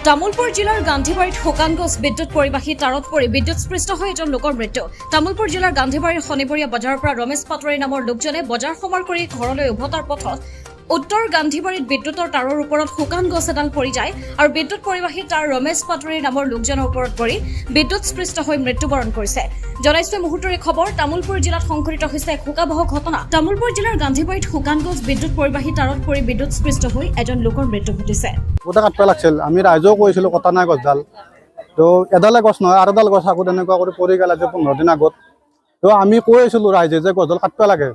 তামুলপুৰ জিলাৰ গান্ধীবাৰীত শুকান গছ বিদ্যুৎ পৰিবাহী তাঁৰত পৰি বিদ্যুৎস্পৃষ্ট হৈ এজন লোকৰ মৃত্যু। তামুলপুৰ জিলাৰ গান্ধীবাৰীৰ শনিবৰীয়া বজাৰৰ পৰা ৰমেশ পাটোৱাৰী নামৰ লোকজনে বজাৰ সমাৰ কৰি ঘৰলৈ উভতাৰ পথত উত্তৰ গান্ধীবাৰীত বিদ্যুৎৰ তাঁৰৰ ওপৰত শুকান গছ এডাল পৰি যায় আৰু বিদ্যুৎ পৰিবাহী তাঁৰ ৰমেশ পাটোৱাৰী নামৰ লোকজনৰ ওপৰত পৰি বিদ্যুৎস্পৃষ্ট হৈ মৃত্যুবৰণ কৰিছে। জনাইছো মুহূৰ্তৰে খবৰ। তামুলপুৰ জিলাত সংঘটিত হৈছে এক শোকাবহ ঘটনা। তামুলপুৰ জিলাৰ গান্ধীবাৰীত শুকান গছ বিদ্যুৎ পৰিবাহী তাঁৰত পৰি বিদ্যুৎস্পৃষ্ট হৈ এজন লোকৰ মৃত্যু ঘটিছে। গোটা কাটবা লাগছিল, আমি ৰাইজেও কৈছিলোঁ কটা নাই গছডাল। তো এডালে গছ নহয় আৰু এডাল গছ আগত এনেকুৱা কৰি পৰি গ'ল আজি 15 দিন আগত। তো আমি কৈ আছিলোঁ ৰাইজে যে গছডাল কাটবা লাগে,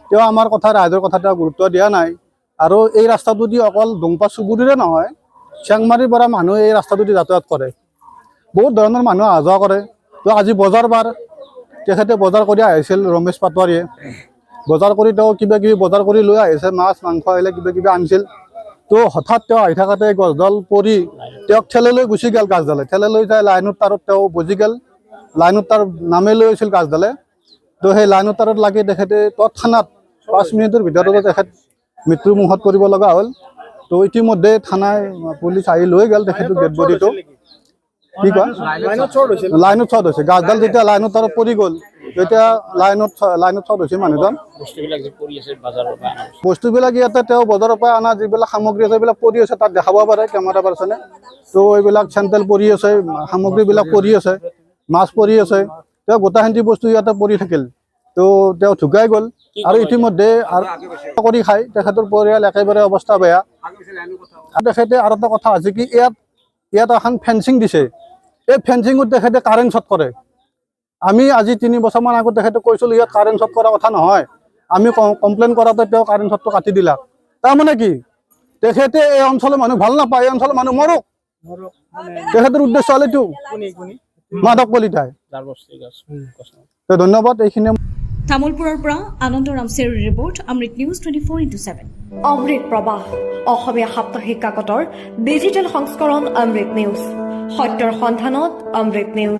তেওঁ আমাৰ কথা ৰাইজৰ কথা তেওঁ গুৰুত্ব দিয়া নাই। আৰু এই ৰাস্তাটো দি অকল ডুংপা চুবুৰীৰে নহয়, চেংমাৰীৰ পৰা মানুহ এই ৰাস্তাটো দি যাতায়াত কৰে, বহুত ধৰণৰ মানুহ অহা যোৱা কৰে। তো আজি বজাৰ বাৰ, তেখেতে বজাৰ কৰি আহিছিল ৰমেশ পাটোৱাৰীয়ে, বজাৰ কৰি তেওঁ কিবা কিবি বজাৰ কৰি লৈ আহিছে, মাছ মাংস আহিলে কিবা কিবি আনিছিল। তো হঠাৎ তেওঁ আহি থাকোঁতে গছডাল পৰি তেওঁক ঠেলে লৈ গুচি গ'ল। গাছডালে ঠেলে লৈ যায় লাইনৰ তাঁৰত তেওঁ বজি গ'ল, লাইনৰ তাঁৰ নামে লৈ আছিল গাছডালে। তো সেই লাইনৰ তাঁৰত লাগি তেখেতে তৎক্ষণাত 5 মিনিটৰ ভিতৰতে তেখেত মৃত্যুৰ মুখত পৰিব লগা হ'ল। তো ইতিমধ্যে থানায় পুলিচ আহি লৈ গ'ল তেখেতৰ ডেড বডিটো। কি কয় লাইনত শ্বৰ্ট হৈছে, গাছডাল যেতিয়া লাইনৰ তাঁৰত পৰি গ'ল, তেতিয়া লাইনত শ্বৰ্ট হৈছে মানুহজন। বস্তুবিলাক ইয়াতে তেওঁ বজাৰৰ পৰা অনা যিবিলাক সামগ্ৰী আছে সেইবিলাক পৰি আছে, তাত দেখাব পাৰে কেমেৰা পাৰ্চনে। তো এইবিলাক চেণ্টেল পৰি আছে, সামগ্ৰীবিলাক পৰি আছে, মাছ পৰি আছে, তেওঁ গোটাখিনি বস্তু ইয়াতে পৰি থাকিল। তো তেওঁ ঢুকাই গ'ল আৰু ইতিমধ্যে কৰি খাই তেখেতৰ পৰিয়াল একেবাৰে অৱস্থা বেয়া। তেখেতে আৰু এটা কথা আছে কি, ইয়াত এখন ফেঞ্চিং দিছে, এই ফেঞ্চিঙত তেখেতে কাৰেণ্ট শ্বৰ্ট কৰে। আমি আজি 3 বছৰমান আগত তেখেতে কৈছিলোঁ ইয়াত কাৰেণ্ট শ্বৰ্ট কৰা কথা নহয়, আমি কমপ্লেইন কৰাতে তেওঁ কাৰেণ্ট শ্বৰ্টটো কাটি দিলাক। তাৰমানে কি, তেখেতে এই অঞ্চলৰ মানুহ ভাল নাপায়, এই অঞ্চলৰ মানুহ মৰক, তেখেতৰ উদ্দেশ্য হ'ল এইটো। মাধৱ কলিতাই। ধন্যবাদ। এইখিনি তামুলপুৰৰ পৰা আনন্দ ৰামচেৰ ৰিপৰ্ট, অমৃত নিউজ 24x7। অমৃত প্ৰবাহ অসমীয়া সাপ্তাহিক কাকতৰ ডিজিটেল সংস্কৰণ অমৃত নিউজ, সত্যৰ সন্ধানত অমৃত নিউজ।